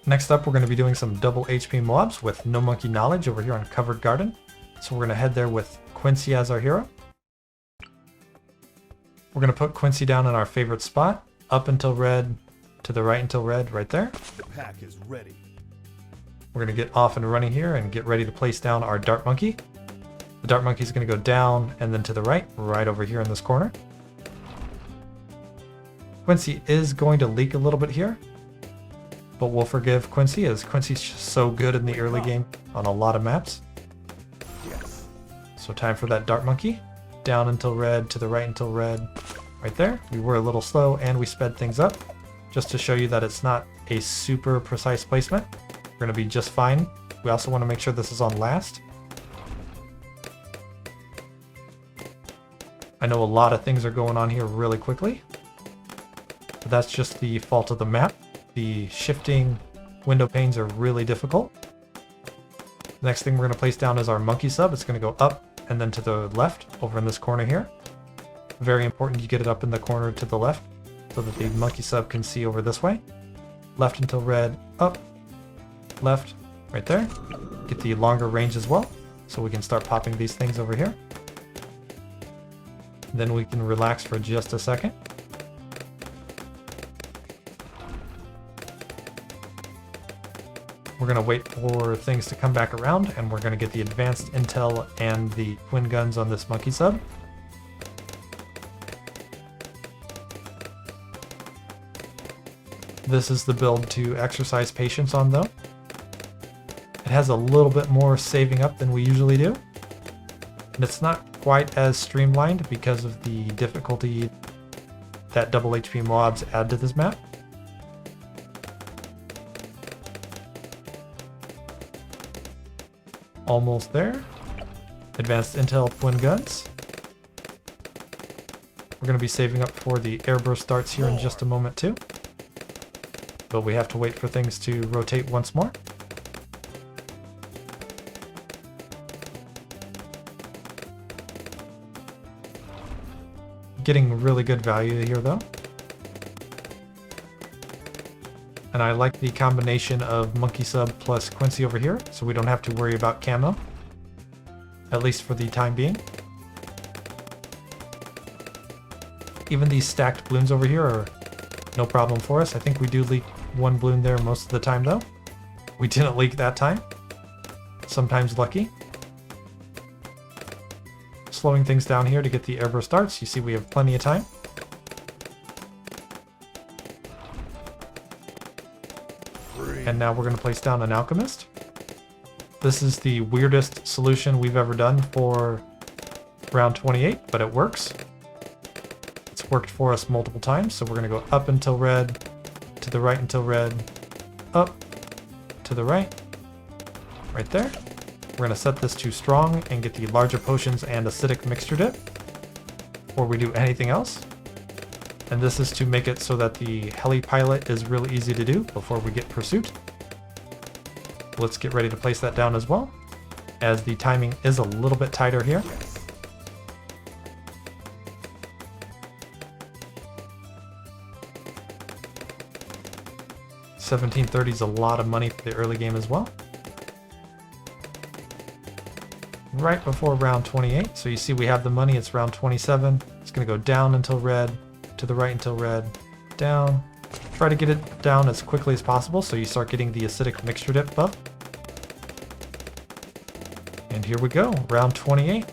Next up, we're going to be doing some double HP MOABs with No Monkey Knowledge over here on Covered Garden. So we're going to head there with Quincy as our hero. We're going to put Quincy down in our favorite spot, up until red, to the right until red, right there. The pack is ready. We're going to get off and running here and get ready to place down our Dart Monkey. The Dart Monkey is going to go down and then to the right over here in this corner. Quincy is going to leak a little bit here, but we'll forgive Quincy as Quincy's just so good in the early game on a lot of maps. Yes. So time for that Dart Monkey. Down until red, to the right until red, right there. We were a little slow and we sped things up just to show you that it's not a super precise placement. We're going to be just fine. We also want to make sure this is on last. I know a lot of things are going on here really quickly, but that's just the fault of the map. The shifting window panes are really difficult. The next thing we're going to place down is our monkey sub. It's going to go up and then to the left over in this corner here. Very important you get it up in the corner to the left so that the monkey sub can see over this way. Left until red, up, left, right there. Get the longer range as well so we can start popping these things over here. Then we can relax for just a second. We're going to wait for things to come back around, and we're going to get the advanced intel and the twin guns on this monkey sub. This is the build to exercise patience on, though. It has a little bit more saving up than we usually do, and it's not quite as streamlined because of the difficulty that double HP MOABs add to this map. Almost there. Advanced intel twin guns. We're going to be saving up for the airburst darts here in just a moment too. But we have to wait for things to rotate once more. Getting really good value here though. And I like the combination of monkey sub plus Quincy over here, so we don't have to worry about camo. At least for the time being. Even these stacked balloons over here are no problem for us. I think we do leak one balloon there most of the time though. We didn't leak that time. Sometimes lucky. Slowing things down here to get the airburst darts. You see we have plenty of time. And now we're going to place down an alchemist. This is the weirdest solution we've ever done for round 28, but it works. It's worked for us multiple times, so we're going to go up until red, to the right until red, up, to the right, right there. We're going to set this to strong and get the larger potions and acidic mixture dip before we do anything else. And this is to make it so that the heli pilot is really easy to do before we get pursuit. Let's get ready to place that down as well, as the timing is a little bit tighter here. 1730 is a lot of money for the early game as well. Right before round 28, so you see we have the money, it's round 27. It's going to go down until red, to the right until red, down. Try to get it down as quickly as possible so you start getting the acidic mixture dip buff. And here we go, round 28.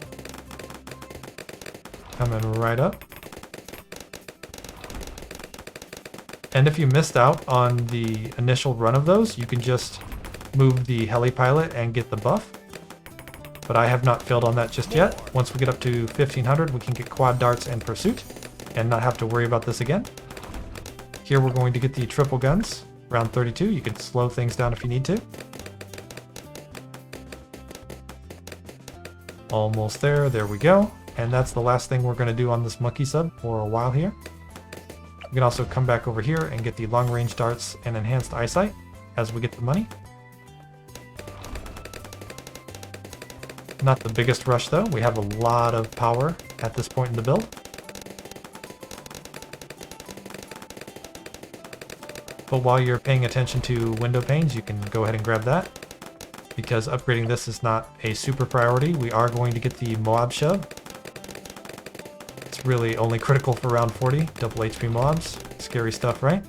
Coming right up. And if you missed out on the initial run of those, you can just move the heli pilot and get the buff. But I have not failed on that just yet. Once we get up to 1500, we can get quad darts and pursuit and not have to worry about this again. Here we're going to get the triple guns, round 32. You can slow things down if you need to. Almost there, there we go. And that's the last thing we're going to do on this monkey sub for a while here. We can also come back over here and get the long range darts and enhanced eyesight as we get the money. Not the biggest rush though, we have a lot of power at this point in the build. But while you're paying attention to window panes, you can go ahead and grab that. Because upgrading this is not a super priority. We are going to get the MOAB shove. It's really only critical for round 40. Double HP MOABs. Scary stuff, right?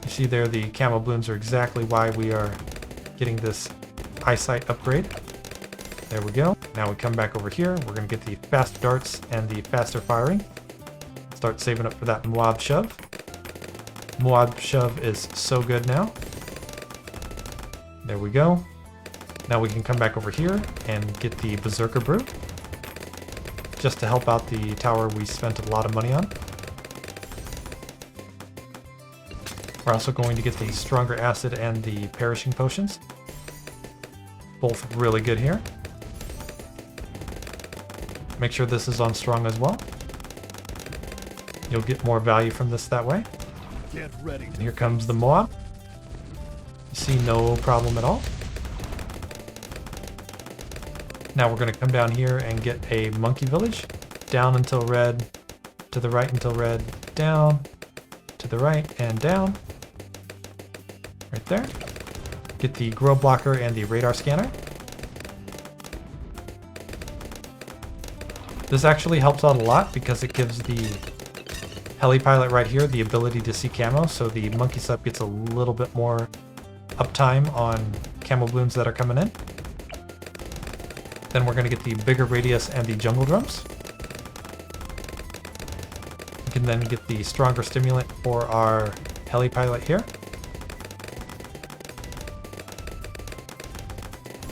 You see there the camo balloons are exactly why we are getting this eyesight upgrade. There we go. Now we come back over here. We're going to get the faster darts and the faster firing. Start saving up for that MOAB shove. MOAB shove is so good now. There we go. Now we can come back over here and get the Berserker Brew. Just to help out the tower we spent a lot of money on. We're also going to get the Stronger Acid and the Perishing Potions. Both really good here. Make sure this is on strong as well. You'll get more value from this that way. Get ready. And here comes the MOAB. You see no problem at all. Now we're going to come down here and get a monkey village. Down until red, to the right until red, down, to the right and down. Right there. Get the grow blocker and the radar scanner. This actually helps out a lot because it gives the heli pilot right here the ability to see camo, so the monkey sub gets a little bit more uptime on camo balloons that are coming in. Then we're going to get the bigger radius and the jungle drums. We can then get the stronger stimulant for our heli pilot here.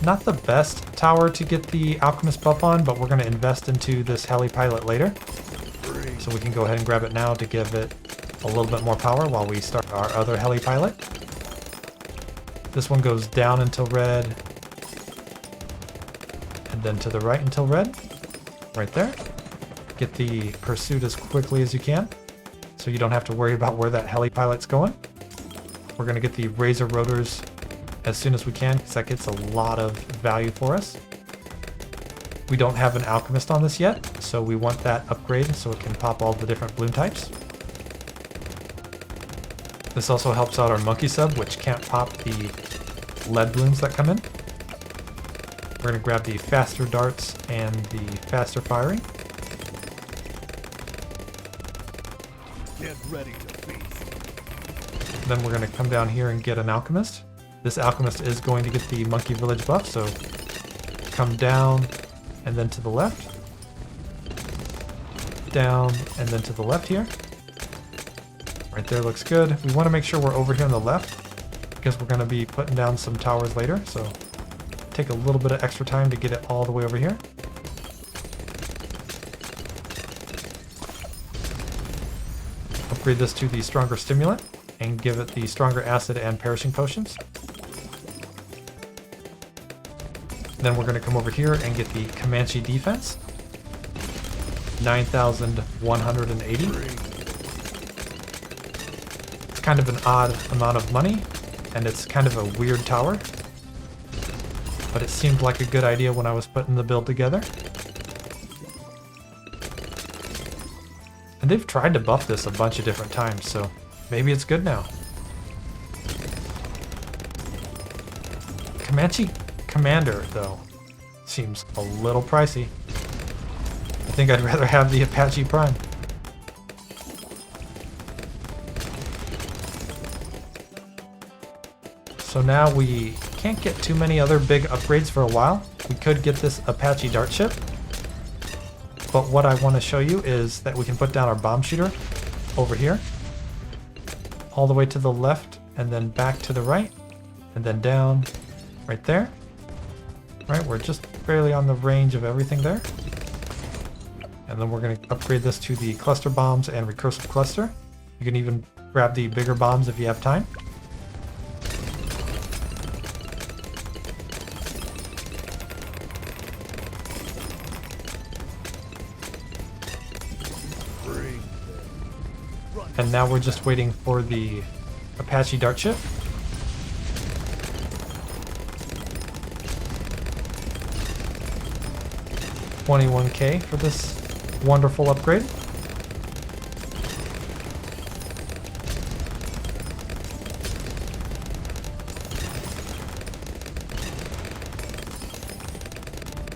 Not the best tower to get the alchemist buff on, but we're going to invest into this heli pilot later. So we can go ahead and grab it now to give it a little bit more power while we start our other heli pilot. This one goes down until red, and then to the right until red. Right there. Get the pursuit as quickly as you can, so you don't have to worry about where that heli pilot's going. We're going to get the razor rotors as soon as we can, because that gets a lot of value for us. We don't have an alchemist on this yet, so we want that upgrade so it can pop all the different bloom types. This also helps out our monkey sub, which can't pop the lead blooms that come in. We're going to grab the faster darts and the faster firing. Get ready to feast. Then we're going to come down here and get an alchemist. This alchemist is going to get the monkey village buff, so come down and then to the left. Down and then to the left here. Right there looks good. We want to make sure we're over here on the left because we're going to be putting down some towers later, so take a little bit of extra time to get it all the way over here. Upgrade this to the stronger stimulant and give it the stronger acid and perishing potions. Then we're going to come over here and get the Comanche defense. 9,180. It's kind of an odd amount of money, and it's kind of a weird tower. But it seemed like a good idea when I was putting the build together. And they've tried to buff this a bunch of different times, so maybe it's good now. Comanche Commander, though, seems a little pricey. I think I'd rather have the Apache Prime. So now we can't get too many other big upgrades for a while. We could get this Apache dart ship. But what I want to show you is that we can put down our bomb shooter over here. All the way to the left, and then back to the right, and then down right there. Right, we're just barely on the range of everything there. And then we're going to upgrade this to the cluster bombs and recursive cluster. You can even grab the bigger bombs if you have time. And now we're just waiting for the Apache dart ship. $21K for this wonderful upgrade.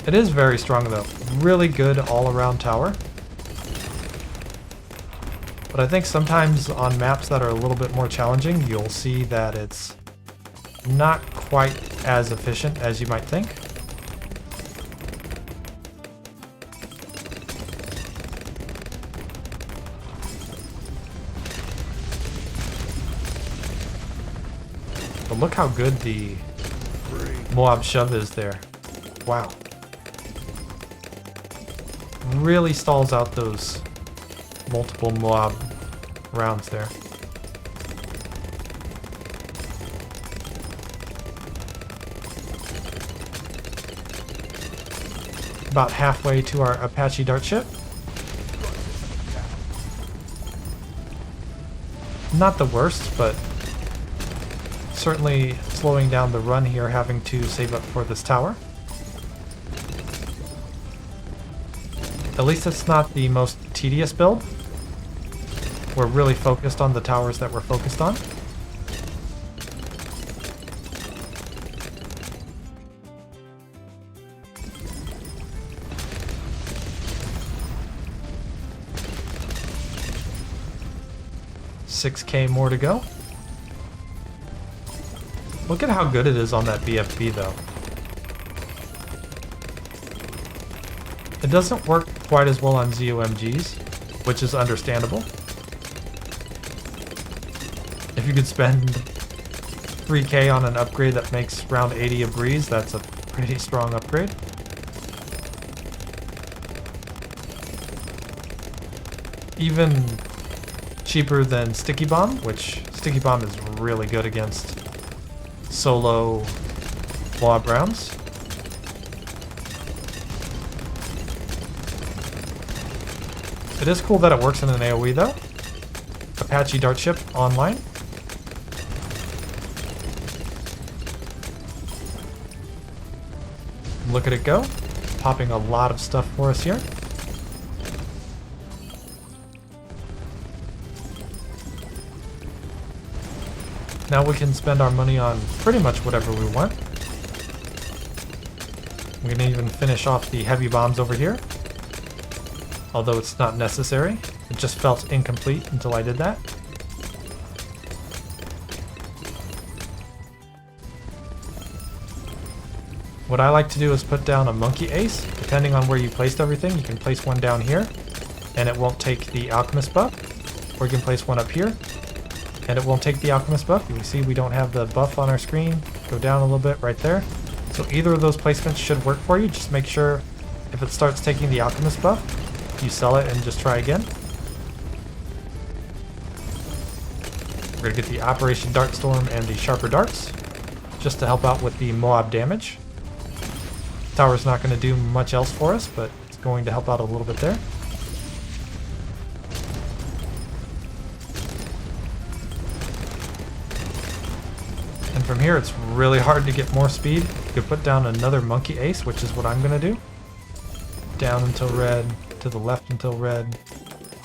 It is very strong though. Really good all-around tower. But I think sometimes on maps that are a little bit more challenging, you'll see that it's not quite as efficient as you might think. But look how good the MOAB shove is there. Wow. Really stalls out those multiple MOAB rounds there. About halfway to our Apache dart ship. Not the worst, but certainly slowing down the run here, having to save up for this tower. At least it's not the most tedious build. We're really focused on the towers that we're focused on. $6K more to go. Look at how good it is on that BFB though. It doesn't work quite as well on ZOMGs, which is understandable. If you could spend 3K on an upgrade that makes round 80 a breeze, that's a pretty strong upgrade. Even cheaper than Sticky Bomb, which Sticky Bomb is really good against solo MOAB rounds. It is cool that it works in an AoE though. Apache dart ship online. Look at it go. Popping a lot of stuff for us here. Now we can spend our money on pretty much whatever we want. We can even finish off the heavy bombs over here. Although it's not necessary. It just felt incomplete until I did that. What I like to do is put down a monkey ace. Depending on where you placed everything, you can place one down here and it won't take the alchemist buff. Or you can place one up here and it won't take the alchemist buff. You can see we don't have the buff on our screen. Go down a little bit right there. So either of those placements should work for you. Just make sure if it starts taking the alchemist buff, you sell it and just try again. We're going to get the Operation Dartstorm and the Sharper Darts just to help out with the MOAB damage. Tower's not going to do much else for us, but it's going to help out a little bit there. And from here, it's really hard to get more speed. You could put down another monkey ace, which is what I'm going to do. Down until red, to the left until red,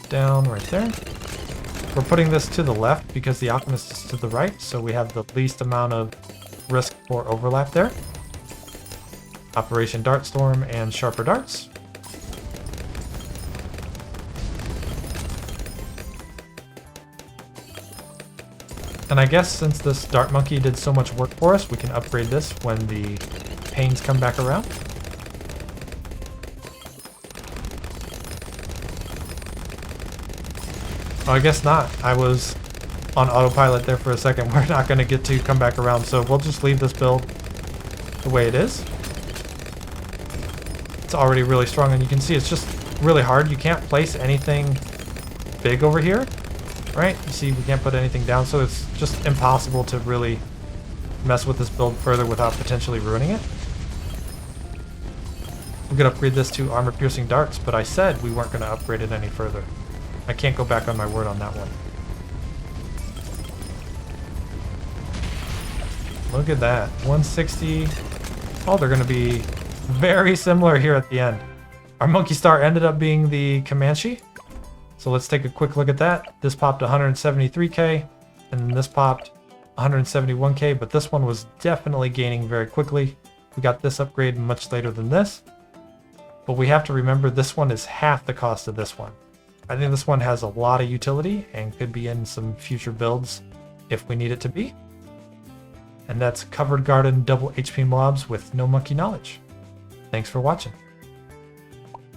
down right there. We're putting this to the left because the alchemist is to the right, so we have the least amount of risk for overlap there. Operation Dartstorm and Sharper Darts. And I guess since this Dart Monkey did so much work for us, we can upgrade this when the pains come back around. Oh, I guess not. I was on autopilot there for a second. We're not going to get to come back around, so we'll just leave this build the way it is. It's already really strong, and you can see it's just really hard. You can't place anything big over here, right? You see we can't put anything down, so it's just impossible to really mess with this build further without potentially ruining it. We could upgrade this to armor-piercing darts, but I said we weren't going to upgrade it any further. I can't go back on my word on that one. Look at that. 160. Oh, they're going to be very similar here at the end. Our Monkey Star ended up being the Comanche. So let's take a quick look at that. This popped 173k, and then this popped 171k, but this one was definitely gaining very quickly. We got this upgrade much later than this. But we have to remember this one is half the cost of this one. I think this one has a lot of utility and could be in some future builds if we need it to be. And that's Covered Garden double HP MOABs with no monkey knowledge. Thanks for watching.